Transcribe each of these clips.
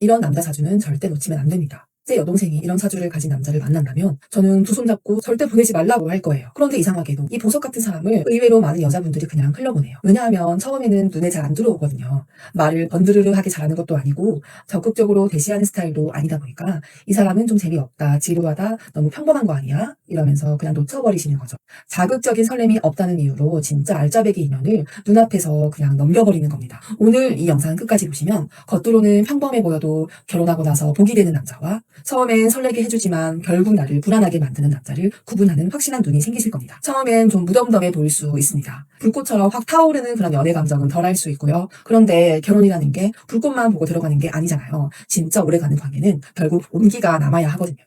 이런 남자 사주는 절대 놓치면 안 됩니다. 제 여동생이 이런 사주를 가진 남자를 만난다면 저는 두 손 잡고 절대 보내지 말라고 할 거예요. 그런데 이상하게도 이 보석 같은 사람을 의외로 많은 여자분들이 그냥 흘려보내요. 왜냐하면 처음에는 눈에 잘 안 들어오거든요. 말을 번드르르하게 잘하는 것도 아니고 적극적으로 대시하는 스타일도 아니다 보니까 이 사람은 좀 재미없다, 지루하다, 너무 평범한 거 아니야? 이러면서 그냥 놓쳐버리시는 거죠. 자극적인 설렘이 없다는 이유로 진짜 알짜배기 인연을 눈앞에서 그냥 넘겨버리는 겁니다. 오늘 이 영상 끝까지 보시면 겉으로는 평범해 보여도 결혼하고 나서 복이 되는 남자와 처음엔 설레게 해주지만 결국 나를 불안하게 만드는 남자를 구분하는 확실한 눈이 생기실 겁니다. 처음엔 좀 무덤덤해 보일 수 있습니다. 불꽃처럼 확 타오르는 그런 연애 감정은 덜할 수 있고요. 그런데 결혼이라는 게 불꽃만 보고 들어가는 게 아니잖아요. 진짜 오래가는 관계는 결국 온기가 남아야 하거든요.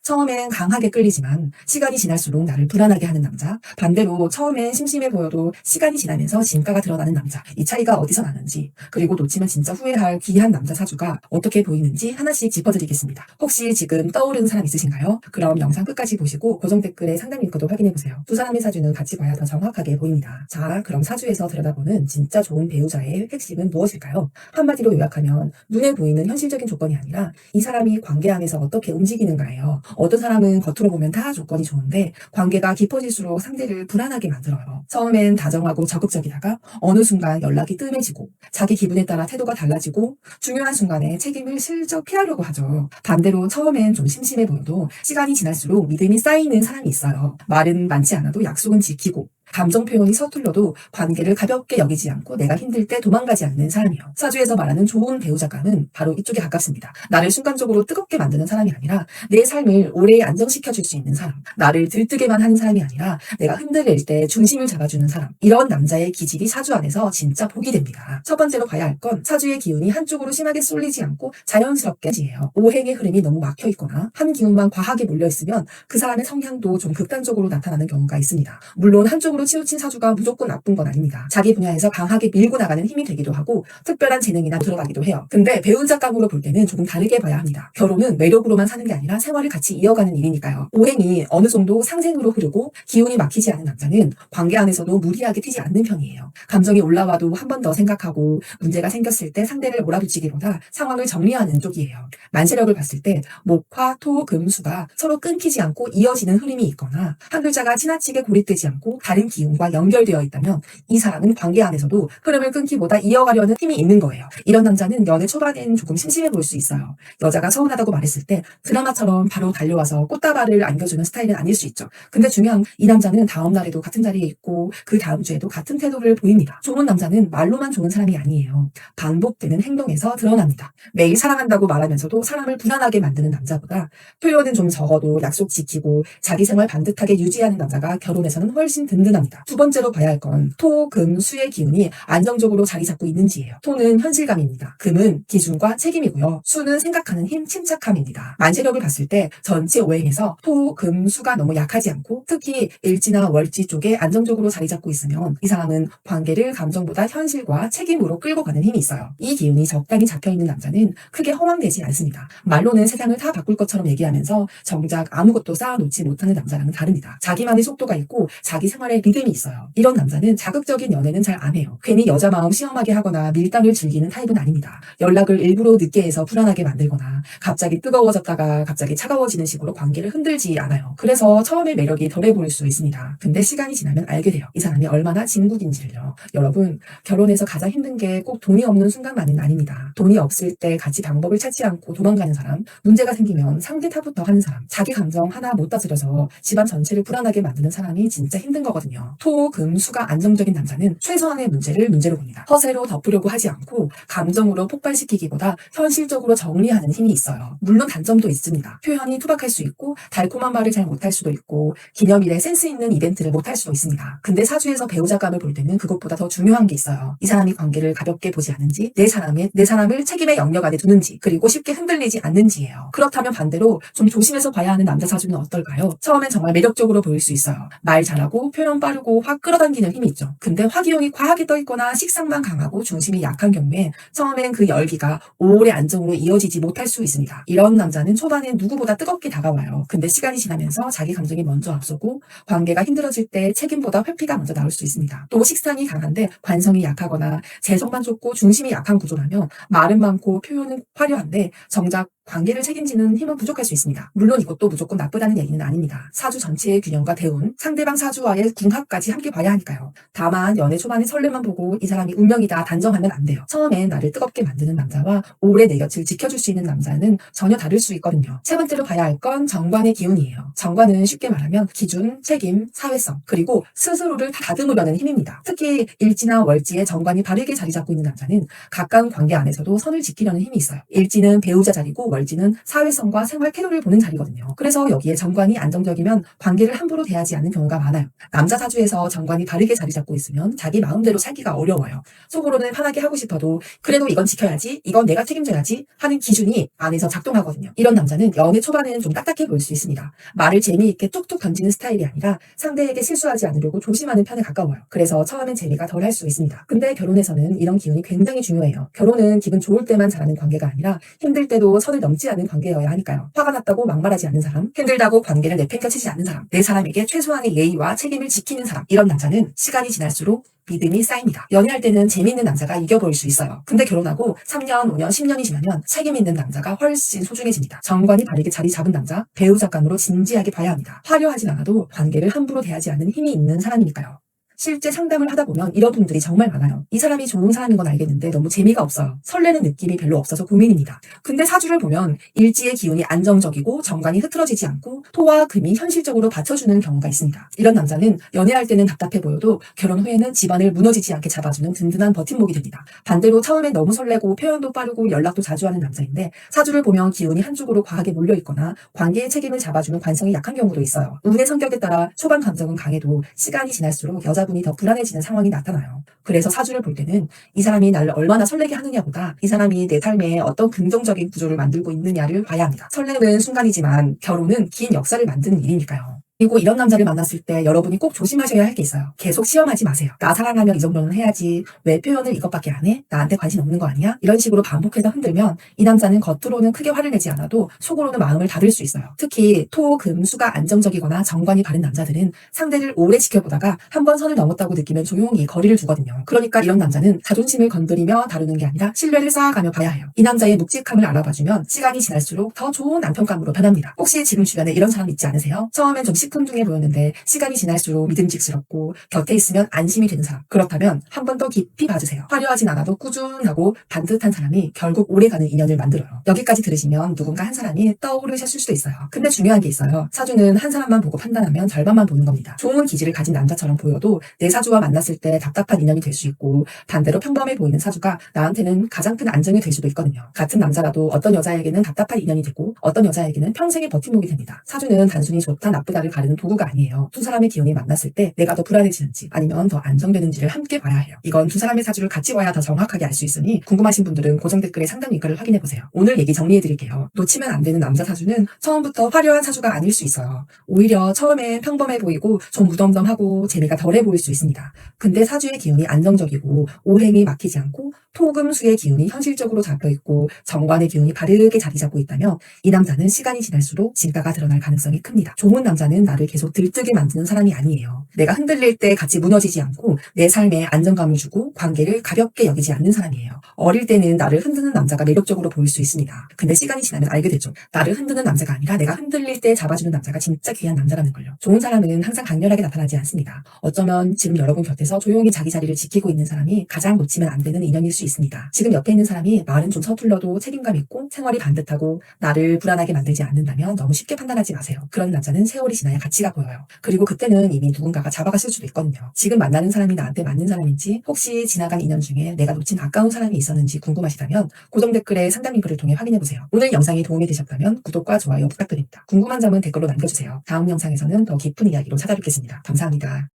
처음엔 강하게 끌리지만 시간이 지날수록 나를 불안하게 하는 남자, 반대로 처음엔 심심해 보여도 시간이 지나면서 진가가 드러나는 남자, 이 차이가 어디서 나는지, 그리고 놓치면 진짜 후회할 귀한 남자 사주가 어떻게 보이는지 하나씩 짚어드리겠습니다. 혹시 지금 떠오르는 사람 있으신가요? 그럼 영상 끝까지 보시고 고정 댓글에 상담 링크도 확인해보세요. 두 사람의 사주는 같이 봐야 더 정확하게 보입니다. 자, 그럼 사주에서 들여다보는 진짜 좋은 배우자의 핵심은 무엇일까요? 한마디로 요약하면 눈에 보이는 현실적인 조건이 아니라 이 사람이 관계 안에서 어떻게 움직이는가예요. 어떤 사람은 겉으로 보면 다 조건이 좋은데 관계가 깊어질수록 상대를 불안하게 만들어요. 처음엔 다정하고 적극적이다가 어느 순간 연락이 뜸해지고 자기 기분에 따라 태도가 달라지고 중요한 순간에 책임을 슬쩍 피하려고 하죠. 반대로 처음엔 좀 심심해 보여도 시간이 지날수록 믿음이 쌓이는 사람이 있어요. 말은 많지 않아도 약속은 지키고 감정 표현이 서툴러도 관계를 가볍게 여기지 않고 내가 힘들 때 도망가지 않는 사람이요. 사주에서 말하는 좋은 배우자감은 바로 이쪽에 가깝습니다. 나를 순간적으로 뜨겁게 만드는 사람이 아니라 내 삶을 오래 안정시켜줄 수 있는 사람. 나를 들뜨게만 하는 사람이 아니라 내가 흔들릴 때 중심을 잡아주는 사람. 이런 남자의 기질이 사주 안에서 진짜 복이 됩니다. 첫 번째로 봐야 할 건 사주의 기운이 한쪽으로 심하게 쏠리지 않고 자연스럽게 지예요. 오행의 흐름이 너무 막혀있거나 한 기운만 과하게 몰려있으면 그 사람의 성향도 좀 극단적으로 나타나는 경우가 있습니다. 물론 한쪽으로 치우친 사주가 무조건 나쁜 건 아닙니다. 자기 분야에서 강하게 밀고 나가는 힘이 되기도 하고 특별한 재능이나 들어가기도 해요. 근데 배우자감으로 볼 때는 조금 다르게 봐야 합니다. 결혼은 매력으로만 사는 게 아니라 생활을 같이 이어가는 일이니까요. 오행이 어느 정도 상생으로 흐르고 기운이 막히지 않은 남자는 관계 안에서도 무리하게 튀지 않는 편이에요. 감정이 올라와도 한 번 더 생각하고 문제가 생겼을 때 상대를 몰아붙이기보다 상황을 정리하는 쪽이에요. 만세력을 봤을 때 목화, 토, 금, 수가 서로 끊기지 않고 이어지는 흐름이 있거나 한 글자가 지나치게 고립되지 않고 다른 기운과 연결되어 있다면 이 사람은 관계 안에서도 흐름을 끊기보다 이어가려는 힘이 있는 거예요. 이런 남자는 연애 초반엔 조금 심심해 보일 수 있어요. 여자가 서운하다고 말했을 때 드라마처럼 바로 달려와서 꽃다발을 안겨주는 스타일은 아닐 수 있죠. 근데 중요한 이 남자는 다음 날에도 같은 자리에 있고 그 다음 주에도 같은 태도를 보입니다. 좋은 남자는 말로만 좋은 사람이 아니에요. 반복되는 행동에서 드러납니다. 매일 사랑한다고 말하면서도 사람을 불안하게 만드는 남자보다 표현은 좀 적어도 약속 지키고 자기 생활 반듯하게 유지하는 남자가 결혼에서는 훨씬 든든합니다. 두 번째로 봐야 할 건 토, 금, 수의 기운이 안정적으로 자리 잡고 있는지예요. 토는 현실감입니다. 금은 기준과 책임이고요. 수는 생각하는 힘, 침착함입니다. 만세력을 봤을 때 전체 오행에서 토, 금, 수가 너무 약하지 않고 특히 일지나 월지 쪽에 안정적으로 자리 잡고 있으면 이 사람은 관계를 감정보다 현실과 책임으로 끌고 가는 힘이 있어요. 이 기운이 적당히 잡혀있는 남자는 크게 허황되지 않습니다. 말로는 세상을 다 바꿀 것처럼 얘기하면서 정작 아무것도 쌓아놓지 못하는 남자랑은 다릅니다. 자기만의 속도가 있고 자기 생활에 리듬이 있어요. 이런 남자는 자극적인 연애는 잘 안 해요. 괜히 여자 마음 시험하게 하거나 밀당을 즐기는 타입은 아닙니다. 연락을 일부러 늦게 해서 불안하게 만들거나 갑자기 뜨거워졌다가 갑자기 차가워지는 식으로 관계를 흔들지 않아요. 그래서 처음에 매력이 덜해 보일 수 있습니다. 근데 시간이 지나면 알게 돼요. 이 사람이 얼마나 진국인지를요. 여러분, 결혼에서 가장 힘든 게 꼭 돈이 없는 순간만은 아닙니다. 돈이 없을 때 같이 방법을 찾지 않고 도망가는 사람, 문제가 생기면 상대 탓부터 하는 사람, 자기 감정 하나 못 다스려서 집안 전체를 불안하게 만드는 사람이 진짜 힘든 거거든요. 토, 금, 수가 안정적인 남자는 최소한의 문제를 문제로 봅니다. 허세로 덮으려고 하지 않고 감정으로 폭발시키기보다 현실적으로 정리하는 힘이 있어요. 물론 단점도 있습니다. 표현이 투박할 수 있고 달콤한 말을 잘 못할 수도 있고 기념일에 센스 있는 이벤트를 못할 수도 있습니다. 근데 사주에서 배우자감을 볼 때는 그것보다 더 중요한 게 있어요. 이 사람이 관계를 가볍게 보지 않는지, 내 사람을 책임의 영역 안에 두는지, 그리고 쉽게 흔들리지 않는지예요. 그렇다면 반대로 좀 조심해서 봐야 하는 남자 사주는 어떨까요? 처음엔 정말 매력적으로 보일 수 있어요. 말 잘하고 표현 빠르고 확 끌어당기는 힘이 있죠. 근데 화기용이 과하게 떠있거나 식상만 강하고 중심이 약한 경우에 처음엔 그 열기가 오래 안정으로 이어지지 못할 수 있습니다. 이런 남자는 초반엔 누구보다 뜨겁게 다가와요. 근데 시간이 지나면서 자기 감정이 먼저 앞서고 관계가 힘들어질 때 책임보다 회피가 먼저 나올 수 있습니다. 또 식상이 강한데 관성이 약하거나 재성만 좁고 중심이 약한 구조라면 말은 많고 표현은 화려한데 정작 관계를 책임지는 힘은 부족할 수 있습니다. 물론 이것도 무조건 나쁘다는 얘기는 아닙니다. 사주 전체의 균형과 대운, 상대방 사주와의 궁합까지 함께 봐야 하니까요. 다만 연애 초반에 설레만 보고 이 사람이 운명이다 단정하면 안 돼요. 처음엔 나를 뜨겁게 만드는 남자와 오래 내 곁을 지켜줄 수 있는 남자는 전혀 다를 수 있거든요. 세 번째로 봐야 할 건 정관의 기운이에요. 정관은 쉽게 말하면 기준, 책임, 사회성, 그리고 스스로를 다듬으려는 힘입니다. 특히 일지나 월지에 정관이 바르게 자리 잡고 있는 남자는 가까운 관계 안에서도 선을 지키려는 힘이 있어요. 일지는 배우자 자리고 월지는 사회성과 생활 태도를 보는 자리거든요. 그래서 여기에 정관이 안정적이면 관계를 함부로 대하지 않는 경우가 많아요. 남자 사주에서 정관이 바르게 자리 잡고 있으면 자기 마음대로 살기가 어려워요. 속으로는 편하게 하고 싶어도 그래도 이건 지켜야지, 이건 내가 책임져야지 하는 기준이 안에서 작동하거든요. 이런 남자는 연애 초반에는 좀 딱딱해 보일 수 있습니다. 말을 재미있게 툭툭 던지는 스타일이 아니라 상대에게 실수하지 않으려고 조심하는 편에 가까워요. 그래서 처음엔 재미가 덜 할 수 있습니다. 근데 결혼에서는 이런 기운이 굉장히 중요해요. 결혼은 기분 좋을 때만 잘하는 관계가 아니라 힘들 때도 선을 넘지 않은 관계여야 하니까요. 화가 났다고 막말하지 않는 사람, 힘들다고 관계를 내팽겨치지 않는 사람, 내 사람에게 최소한의 예의와 책임을 지키는 사람, 이런 남자는 시간이 지날수록 믿음이 쌓입니다. 연애할 때는 재미있는 남자가 이겨 보일 수 있어요. 근데 결혼하고 3년, 5년, 10년이 지나면 책임 있는 남자가 훨씬 소중해집니다. 정관이 바르게 자리 잡은 남자, 배우자감으로 진지하게 봐야 합니다. 화려하진 않아도 관계를 함부로 대하지 않는 힘이 있는 사람이니까요. 실제 상담을 하다 보면 이런 분들이 정말 많아요. 이 사람이 좋은 사람인 건 알겠는데 너무 재미가 없어요. 설레는 느낌이 별로 없어서 고민입니다. 근데 사주를 보면 일지의 기운이 안정적이고 정관이 흐트러지지 않고 토와 금이 현실적으로 받쳐주는 경우가 있습니다. 이런 남자는 연애할 때는 답답해 보여도 결혼 후에는 집안을 무너지지 않게 잡아주는 든든한 버팀목이 됩니다. 반대로 처음엔 너무 설레고 표현도 빠르고 연락도 자주 하는 남자인데 사주를 보면 기운이 한쪽으로 과하게 몰려있거나 관계의 책임을 잡아주는 관성이 약한 경우도 있어요. 운의 성격에 따라 초반 감정은 강해도 시간이 지날수록 여자분이 더 불안해지는 상황이 나타나요. 그래서 사주를 볼 때는 이 사람이 나를 얼마나 설레게 하느냐보다 이 사람이 내 삶에 어떤 긍정적인 구조를 만들고 있느냐를 봐야 합니다. 설레는 순간이지만 결혼은 긴 역사를 만드는 일이니까요. 그리고 이런 남자를 만났을 때 여러분이 꼭 조심하셔야 할 게 있어요. 계속 시험하지 마세요. 나 사랑하면 이 정도는 해야지. 왜 표현을 이것밖에 안 해? 나한테 관심 없는 거 아니야? 이런 식으로 반복해서 흔들면 이 남자는 겉으로는 크게 화를 내지 않아도 속으로는 마음을 닫을 수 있어요. 특히 토, 금, 수가 안정적이거나 정관이 바른 남자들은 상대를 오래 지켜보다가 한 번 선을 넘었다고 느끼면 조용히 거리를 두거든요. 그러니까 이런 남자는 자존심을 건드리며 다루는 게 아니라 신뢰를 쌓아가며 봐야 해요. 이 남자의 묵직함을 알아봐주면 시간이 지날수록 더 좋은 남편감으로 변합니다. 혹시 지금 주변에 이런 사람 있지 않으세요? 처음엔 좀 시큰둥해 보였는데 시간이 지날수록 믿음직스럽고 곁에 있으면 안심이 되는 사람. 그렇다면 한 번 더 깊이 봐주세요. 화려하진 않아도 꾸준하고 반듯한 사람이 결국 오래가는 인연을 만들어요. 여기까지 들으시면 누군가 한 사람이 떠오르셨을 수도 있어요. 근데 중요한 게 있어요. 사주는 한 사람만 보고 판단하면 절반만 보는 겁니다. 좋은 기질을 가진 남자처럼 보여도 내 사주와 만났을 때 답답한 인연이 될 수 있고 반대로 평범해 보이는 사주가 나한테는 가장 큰 안정이 될 수도 있거든요. 같은 남자라도 어떤 여자에게는 답답한 인연이 되고 어떤 여자에게는 평생의 버팀목이 됩니다. 사주는 단순히 좋다 나쁘다를 가르는 도구가 아니에요. 두 사람의 기운이 만났을 때 내가 더 불안해지는지 아니면 더 안정되는지를 함께 봐야 해요. 이건 두 사람의 사주를 같이 봐야 더 정확하게 알 수 있으니 궁금하신 분들은 고정 댓글에 상담 링크를 확인해보세요. 오늘 얘기 정리해드릴게요. 놓치면 안 되는 남자 사주는 처음부터 화려한 사주가 아닐 수 있어요. 오히려 처음엔 평범해 보이고 좀 무덤덤하고 재미가 덜해 보일 수 있습니다. 근데 사주의 기운이 안정적이고 오행이 막히지 않고 토금수의 기운이 현실적으로 잡혀있고 정관의 기운이 바르게 자리 잡고 있다면 이 남자는 시간이 지날수록 진가가 드러날 가능성이 큽니다. 좋은 남자는 나를 계속 들뜨게 만드는 사람이 아니에요. 내가 흔들릴 때 같이 무너지지 않고 내 삶에 안정감을 주고 관계를 가볍게 여기지 않는 사람이에요. 어릴 때는 나를 흔드는 남자가 매력적으로 보일 수 있습니다. 근데 시간이 지나면 알게 되죠. 나를 흔드는 남자가 아니라 내가 흔들릴 때 잡아주는 남자가 진짜 귀한 남자라는 걸요. 좋은 사람은 항상 강렬하게 나타나지 않습니다. 어쩌면 지금 여러분 곁에서 조용히 자기 자리를 지키고 있는 사람이 가장 놓치면 안 되는 인연일 수 있습니다. 지금 옆에 있는 사람이 말은 좀 서툴러도 책임감 있고 생활이 반듯하고 나를 불안하게 만들지 않는다면 너무 쉽게 판단하지 마세요. 그런 남자는 세월이 지나야 가치가 보여요. 그리고 그때는 이미 누군가가 잡아갔을 수도 있거든요. 지금 만나는 사람이 나한테 맞는 사람인지 혹시 지나간 인연 중에 내가 놓친 아까운 사람이 있었는지 궁금하시다면 고정 댓글에 상담 링크를 통해 확인해보세요. 오늘 영상이 도움이 되셨다면 구독과 좋아요 부탁드립니다. 궁금한 점은 댓글로 남겨주세요. 다음 영상에서는 더 깊은 이야기로 찾아뵙겠습니다. 감사합니다.